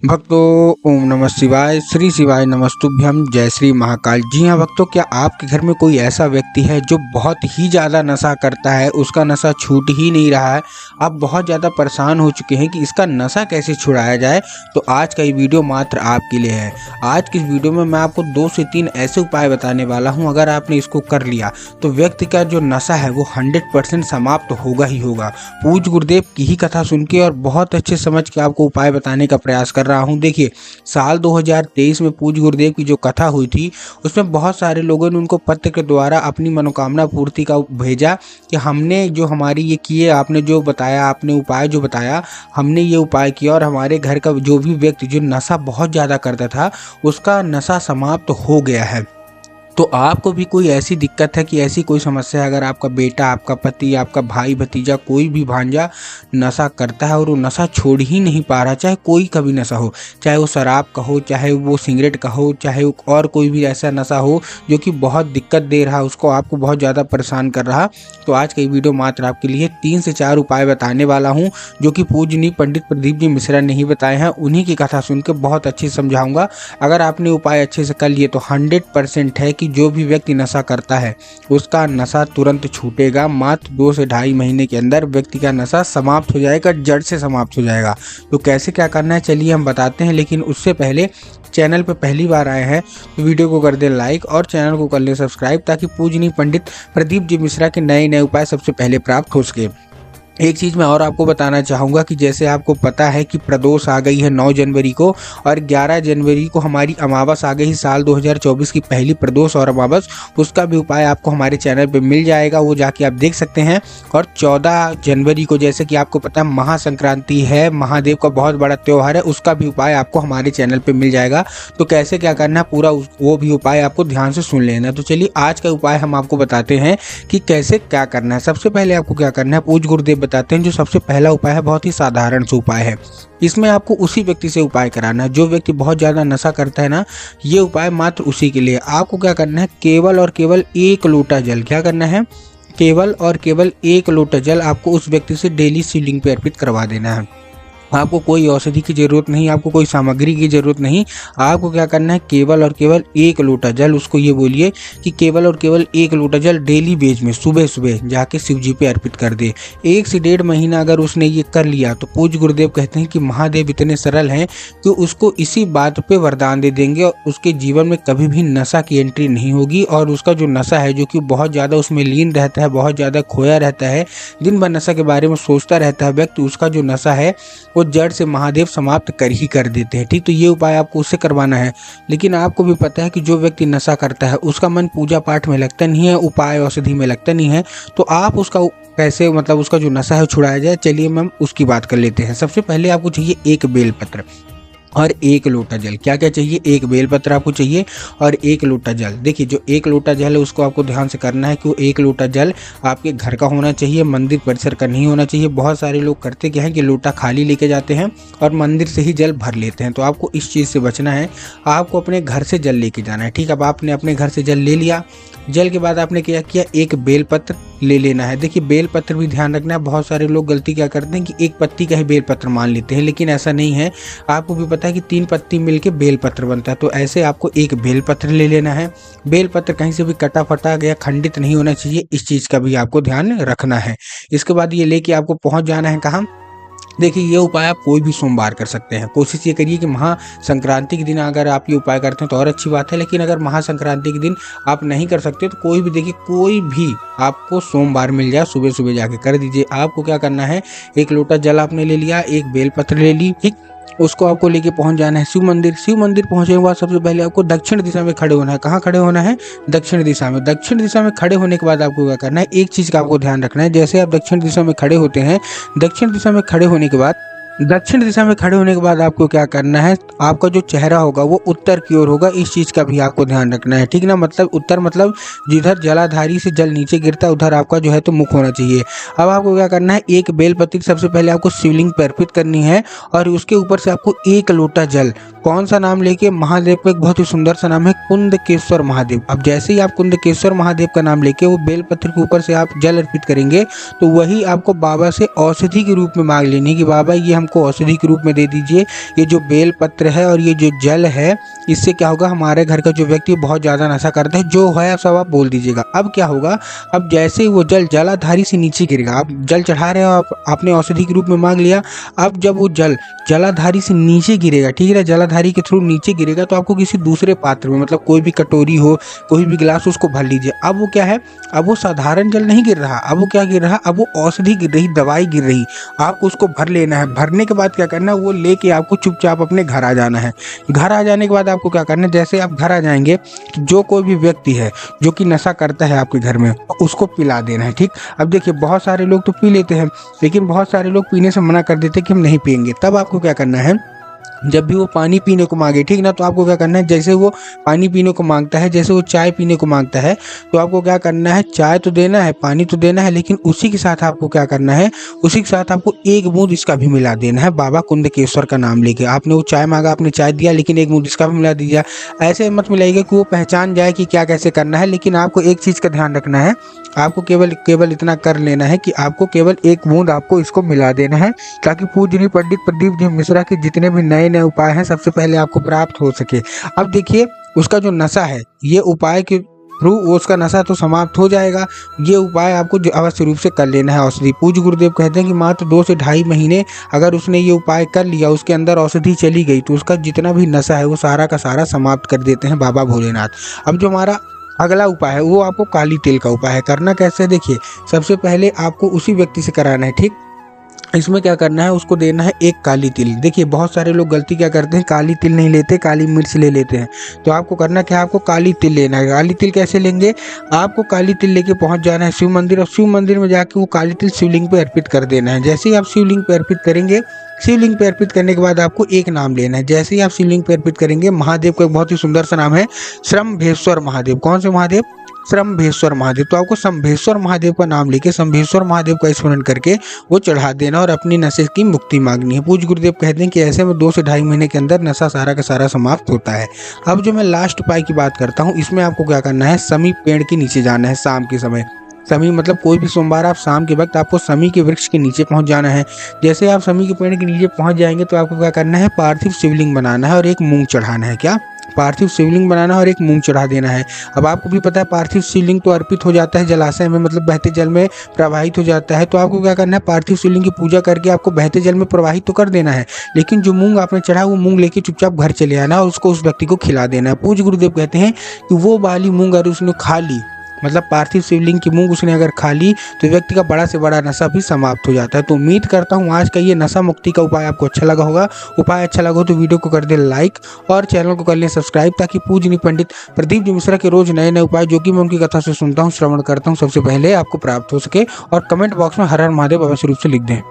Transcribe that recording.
भक्तों, ओम नमः शिवाय, श्री शिवाय नमस्तुभ्यम, जय श्री महाकाल। जी हाँ भक्तों, क्या आपके घर में कोई ऐसा व्यक्ति है जो बहुत ही ज़्यादा नशा करता है, उसका नशा छूट ही नहीं रहा है, आप बहुत ज़्यादा परेशान हो चुके हैं कि इसका नशा कैसे छुड़ाया जाए? तो आज का ये वीडियो मात्र आपके लिए है। आज की इस वीडियो में मैं आपको 2 से 3 ऐसे उपाय बताने वाला हूँ। अगर आपने इसको कर लिया तो व्यक्ति का जो नशा है वो 100% समाप्त होगा ही होगा। पूज्य गुरुदेव की ही कथा सुन के और बहुत अच्छे समझ के आपको उपाय बताने का प्रयास कर रहा हूं। देखिए, साल 2023 में पूज्य गुरुदेव की जो कथा हुई थी उसमें बहुत सारे लोगों ने उनको पत्र के द्वारा अपनी मनोकामना पूर्ति का भेजा कि हमने जो हमारी ये किए, आपने जो बताया, आपने उपाय जो बताया, हमने ये उपाय किया और हमारे घर का जो भी व्यक्ति जो नशा बहुत ज़्यादा करता था उसका नशा समाप्त हो गया है। तो आपको भी कोई ऐसी दिक्कत है कि ऐसी कोई समस्या है, अगर आपका बेटा, आपका पति, आपका भाई भतीजा, कोई भी भांजा नशा करता है और वो नशा छोड़ ही नहीं पा रहा, चाहे कोई का भी नशा हो, चाहे वो शराब का हो, चाहे वो सिगरेट का हो, चाहे और कोई भी ऐसा नशा हो जो कि बहुत दिक्कत दे रहा है, उसको आपको बहुत ज़्यादा परेशान कर रहा, तो आज का ये वीडियो मात्र आपके लिए 3 से 4 उपाय बताने वाला हूँ जो कि पूजनीय पंडित प्रदीप जी मिश्रा ने ही बताए हैं। उन्हीं की कथा सुन के बहुत अच्छे से समझाऊंगा। अगर आपने उपाय अच्छे से कर लिए तो 100% है कि जो भी व्यक्ति नशा करता है उसका नशा तुरंत छूटेगा। मात्र 2 से ढाई महीने के अंदर व्यक्ति का नशा समाप्त हो जाएगा, जड़ से समाप्त हो जाएगा। तो कैसे क्या करना है चलिए हम बताते हैं, लेकिन उससे पहले चैनल पर पहली बार आए हैं तो वीडियो को कर दें लाइक और चैनल को कर लें सब्सक्राइब, ताकि पूजनीय पंडित प्रदीप जी मिश्रा के नए नए उपाय सबसे पहले प्राप्त हो सके। एक चीज़ मैं और आपको बताना चाहूँगा कि जैसे आपको पता है कि प्रदोष आ गई है 9 जनवरी को और 11 जनवरी को हमारी अमावस आ गई। साल 2024 की पहली प्रदोष और अमावस, उसका भी उपाय आपको हमारे चैनल पे मिल जाएगा, वो जाके आप देख सकते हैं। और 14 जनवरी को जैसे कि आपको पता है महासंक्रांति है, महादेव का बहुत बड़ा त्यौहार है, उसका भी उपाय आपको हमारे चैनल पर मिल जाएगा। तो कैसे क्या करना है पूरा वो भी उपाय आपको ध्यान से सुन लेना। तो चलिए आज का उपाय हम आपको बताते हैं कि कैसे क्या करना है। सबसे पहले आपको क्या करना है, पूज्य गुरुदेव बताते हैं जो सबसे पहला उपाय है बहुत ही साधारण सा उपाय है। इसमें आपको उसी व्यक्ति से उपाय कराना है जो व्यक्ति बहुत ज़्यादा नशा करता है ना, ये उपाय मात्र उसी के लिए। आपको क्या करना है, केवल और केवल 1 लोटा जल, क्या करना है, केवल और केवल 1 लोटा जल आपको उस व्यक्ति से डेली शिवलिंग पे अर्पित करवा देना है। आपको कोई औषधि की ज़रूरत नहीं, आपको कोई सामग्री की ज़रूरत नहीं। आपको क्या करना है, केवल और केवल 1 लोटा जल, उसको ये बोलिए कि केवल और केवल 1 लोटा जल डेली बेज में सुबह सुबह जाके शिव जी पे अर्पित कर दे। 1 से 1.5 महीना अगर उसने ये कर लिया तो पूज्य गुरुदेव कहते हैं कि महादेव इतने सरल हैं कि उसको इसी बात पे वरदान दे देंगे और उसके जीवन में कभी भी नशा की एंट्री नहीं होगी। और उसका जो नशा है, जो कि बहुत ज़्यादा उसमें लीन रहता है, बहुत ज़्यादा खोया रहता है, दिन भर नशा के बारे में सोचता रहता है व्यक्ति, उसका जो नशा है वो जड़ से महादेव समाप्त कर देते हैं। ठीक, तो ये उपाय आपको उससे करवाना है। लेकिन आपको भी पता है कि जो व्यक्ति नशा करता है उसका मन पूजा पाठ में लगता नहीं है, उपाय औषधि में लगता नहीं है, तो आप उसका कैसे, मतलब उसका जो नशा है छुड़ाया जाए, चलिए हम उसकी बात कर लेते हैं। सबसे पहले आपको चाहिए 1 बेलपत्र और 1 लोटा जल। क्या क्या चाहिए, 1 बेलपत्र आपको चाहिए और 1 लोटा जल। देखिए, जो 1 लोटा जल है उसको आपको ध्यान से करना है कि वो 1 लोटा जल आपके घर का होना चाहिए, मंदिर परिसर का नहीं होना चाहिए। बहुत सारे लोग करते क्या है कि लोटा खाली लेके जाते हैं और मंदिर से ही जल भर लेते हैं, तो आपको इस चीज़ से बचना है। आपको अपने घर से जल लेके जाना है। ठीक, अब आपने अपने घर से जल ले लिया, जल के बाद आपने क्या किया, 1 बेलपत्र ले लेना है। देखिए, बेलपत्र भी ध्यान रखना है, बहुत सारे लोग गलती क्या करते हैं कि 1 पत्ती का ही बेलपत्र मान लेते हैं, लेकिन ऐसा नहीं है। आपको भी पता है कि 3 पत्ती मिलके बेलपत्र बनता है, तो ऐसे आपको 1 बेलपत्र ले लेना है। बेलपत्र कहीं से भी कटा फटा या खंडित नहीं होना चाहिए, इस चीज़ का भी आपको ध्यान रखना है। इसके बाद ये लेके आपको पहुँच जाना है कहाँ, देखिए ये उपाय आप कोई भी सोमवार कर सकते हैं। कोशिश ये करिए कि महासंक्रांति के दिन अगर आप ये उपाय करते हैं तो और अच्छी बात है, लेकिन अगर महासंक्रांति के दिन आप नहीं कर सकते तो कोई भी, देखिए कोई भी आपको सोमवार मिल जाए, सुबह सुबह जाके कर दीजिए। आपको क्या करना है, 1 लोटा जल आपने ले लिया, 1 बेलपत्र ले ली, ठीक, उसको आपको लेके पहुंच जाना है शिव मंदिर। शिव मंदिर पहुंचने के बाद सबसे पहले आपको दक्षिण दिशा में खड़े होना है। कहाँ खड़े होना है, दक्षिण दिशा में। दक्षिण दिशा में खड़े होने के बाद आपको क्या करना है, एक चीज़ का आपको ध्यान रखना है। जैसे आप दक्षिण दिशा में खड़े होते हैं, दक्षिण दिशा में खड़े होने के बाद आपको क्या करना है, आपका जो चेहरा होगा वो उत्तर की ओर होगा, इस चीज़ का भी आपको ध्यान रखना है। ठीक ना, मतलब उत्तर मतलब जिधर जलाधारी से जल नीचे गिरता है उधर आपका जो है तो मुख होना चाहिए। अब आपको क्या करना है, 1 बेलपत्र सबसे पहले आपको शिवलिंग पर अर्पित करनी है और उसके ऊपर से आपको 1 लोटा जल, कौन सा नाम लेके, महादेव का एक बहुत ही सुंदर सा नाम है कुंदकेश्वर महादेव। अब जैसे ही आप कुंदकेश्वर महादेव का नाम लेके वो बेलपत्र के ऊपर से आप जल अर्पित करेंगे तो वही आपको बाबा से औषधि के रूप में मांग लेनी है कि बाबा ये हम हमको औषधि के रूप में दे दीजिए। ये जो बेल पत्र है और ये जो जल है, इससे क्या होगा, हमारे घर का जो व्यक्ति बहुत ज़्यादा नशा करता है, जो है सब आप बोल दीजिएगा। अब क्या होगा, अब जैसे ही वो जल जलाधारी से नीचे गिरेगा, आप जल चढ़ा रहे हो, आपने औषधि के रूप में मांग लिया। अब जब वो जल जलाधारी से नीचे गिरेगा, ठीक है, जलाधारी के थ्रू नीचे गिरेगा, तो आपको किसी दूसरे पात्र में, मतलब कोई भी कटोरी हो, कोई भी गिलास, उसको भर लीजिए। अब वो क्या है, अब वो साधारण जल नहीं गिर रहा, अब वो क्या गिर रहा, अब वो औषधि गिर रही, दवाई गिर रही। आपको उसको भर लेना है। भरने के बाद क्या करना है, वो लेके आपको चुपचाप अपने घर आ जाना है। घर आ जाने के बाद आपको क्या करना है, जैसे आप घर आ जाएंगे तो जो कोई भी व्यक्ति है जो कि नशा करता है आपके घर में, उसको पिला देना है। ठीक, अब देखिए बहुत सारे लोग तो पी लेते हैं, लेकिन बहुत सारे लोग पीने से मना कर देते हैं कि हम नहीं पियेंगे। तब आपको क्या करना है, जब भी वो पानी पीने को मांगे, ठीक ना, तो आपको क्या करना है, जैसे वो पानी पीने को मांगता है, जैसे वो चाय पीने को मांगता है, तो आपको क्या करना है, चाय तो देना है, पानी तो देना है, लेकिन उसी के साथ आपको क्या करना है, उसी के साथ आपको एक बूंद इसका भी मिला देना है, बाबा कुंदकेश्वर का नाम लेके। आपने वो चाय मांगा, आपने चाय दिया, लेकिन एक बूंद इसका भी मिला दीजिए। ऐसे मत मिलाइएगा कि वो पहचान जाए कि क्या कैसे करना है, लेकिन आपको एक चीज़ का ध्यान रखना है, आपको केवल इतना कर लेना है कि आपको केवल एक बूंद आपको इसको मिला देना है, ताकि पूजनीय पंडित प्रदीप जी मिश्रा के जितने भी नए नए उपाय हैं सबसे पहले आपको प्राप्त हो सके। अब देखिए उसका जो नशा है, ये उपाय के थ्रू उसका नशा तो समाप्त हो जाएगा। ये उपाय आपको जो अवश्य रूप से कर लेना है। औषधि पूज्य गुरुदेव कहते हैं कि मात्र 2 से ढाई महीने अगर उसने ये उपाय कर लिया, उसके अंदर औषधि चली गई, तो उसका जितना भी नशा है वो सारा का सारा समाप्त कर देते हैं बाबा भोलेनाथ। अब जो हमारा अगला उपाय है वो आपको काली तिल का उपाय है। करना कैसे, देखिए सबसे पहले आपको उसी व्यक्ति से कराना है। ठीक, इसमें क्या करना है, उसको देना है एक काली तिल। देखिए बहुत सारे लोग गलती क्या करते हैं, काली तिल नहीं लेते, काली मिर्च ले लेते हैं। तो आपको करना क्या है, आपको काली तिल लेना है। काली तिल कैसे लेंगे, आपको काली तिल लेके पहुंच जाना है शिव मंदिर, और शिव मंदिर में जाके वो काली तिल शिवलिंग पे अर्पित कर देना है। जैसे ही आप शिवलिंग पे अर्पित करेंगे, शिवलिंग पे अर्पित करने के बाद आपको एक नाम लेना है। जैसे ही आप शिवलिंग पे अर्पित करेंगे, महादेव का एक बहुत ही सुंदर सा नाम है श्रम्भेश्वर महादेव। कौन से महादेव, श्रम्भेश्वर महादेव। तो आपको शंभेश्वर महादेव का नाम लेके शंभेश्वर महादेव का स्मरण करके वो चढ़ा देना और अपनी नशे की मुक्ति मांगनी है। पूज्य गुरुदेव कहते हैं कि ऐसे में 2 से ढाई महीने के अंदर नशा सारा का सारा समाप्त होता है। अब जो मैं लास्ट उपाय की बात करता हूँ, इसमें आपको क्या करना है, समी पेड़ के नीचे जाना है शाम के समय। समी मतलब कोई भी सोमवार आप शाम के वक्त आपको समी के वृक्ष के नीचे पहुंच जाना है। जैसे आप समी के पेड़ के नीचे पहुंच जाएंगे तो आपको क्या करना है, पार्थिव शिवलिंग बनाना है और एक मूंग चढ़ाना है। क्या, पार्थिव शिवलिंग बनाना और एक मूंग चढ़ा देना है। अब आपको भी पता है पार्थिव शिवलिंग तो अर्पित हो जाता है जलाशय में, मतलब बहते जल में प्रवाहित हो जाता है। तो आपको क्या करना है, पार्थिव शिवलिंग की पूजा करके आपको बहते जल में प्रवाहित तो कर देना है, लेकिन जो मूंग आपने चढ़ा वो मूंग लेके चुपचाप घर चले आना और उसको उस व्यक्ति को खिला देना है। पूज्य गुरुदेव कहते हैं कि वो वाली मूंग अगर उसने खा ली, मतलब पार्थिव शिवलिंग की मूंग उसने अगर खा ली, तो व्यक्ति का बड़ा से बड़ा नशा भी समाप्त हो जाता है। तो उम्मीद करता हूँ आज का ये नशा मुक्ति का उपाय आपको अच्छा लगा होगा। उपाय अच्छा लगा हो तो वीडियो को कर दे लाइक और चैनल को कर लें सब्सक्राइब, ताकि पूजनीय पंडित प्रदीप जी मिश्रा के रोज नए नए उपाय जो कि मैं उनकी कथा से सुनता हूँ, श्रवण करता हूँ, सबसे पहले आपको प्राप्त हो सके। और कमेंट बॉक्स में हर हर महादेव अवश्य रूप से लिख दें।